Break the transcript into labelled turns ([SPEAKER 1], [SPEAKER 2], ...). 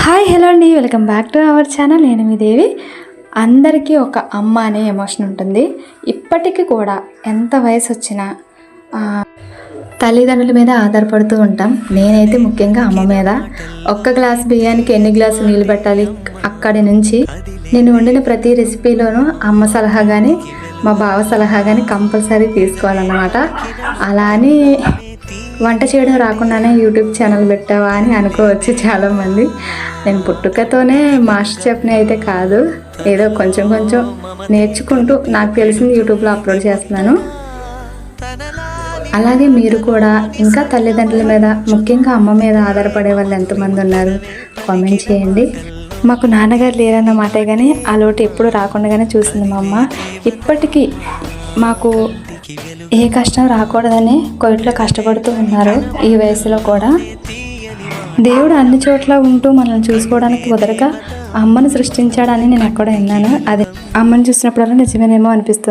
[SPEAKER 1] Hi hello అండి, welcome back to our channel. నేను మీ దేవి. అందరికీ ఒక అమ్మ అనే ఎమోషన్ ఉంటుంది. ఇప్పటికీ కూడా ఎంత వయసు వచ్చినా తల్లిదండ్రుల మీద ఆధారపడుతూ ఉంటాం. నేనైతే ముఖ్యంగా అమ్మ మీద. ఒక్క గ్లాస్ బియ్యానికి ఎన్ని గ్లాసులు నీళ్ళు పెట్టాలి, అక్కడి నుంచి నేను వండిన ప్రతి రెసిపీలోనూ అమ్మ సలహా కానీ మా బావ సలహా కానీ కంపల్సరీ తీసుకోవాలన్నమాట. అలా అని వంట చేయడం రాకుండానే యూట్యూబ్ ఛానల్ పెట్టావా అని అనుకోవచ్చు చాలామంది. నేను పుట్టుకతోనే మాస్టర్ చెఫ్ని అయితే కాదు, ఏదో కొంచెం కొంచెం నేర్చుకుంటూ నాకు తెలిసింది యూట్యూబ్లో అప్లోడ్ చేస్తున్నాను. అలాగే మీరు కూడా ఇంకా తల్లిదండ్రుల మీద, ముఖ్యంగా అమ్మ మీద ఆధారపడే వాళ్ళు ఎంతమంది ఉన్నారు కామెంట్ చేయండి. మాకు నాన్నగారు లేరన్న మాటే కానీ ఆ లోటు ఎప్పుడు రాకుండానే చూసింది మా అమ్మ. ఇప్పటికీ మాకు ఏ కష్టం రాకూడదని కోయిట్లో కష్టపడుతూ ఉన్నారు. ఈ వయసులో కూడా దేవుడు అన్ని చోట్ల ఉంటూ మనల్ని చూసుకోవడానికి కుదరక అమ్మను సృష్టించాడని నేను ఎక్కడ విన్నాను. అది అమ్మని చూసినప్పుడల్లా నిజమేనేమో అనిపిస్తుంది.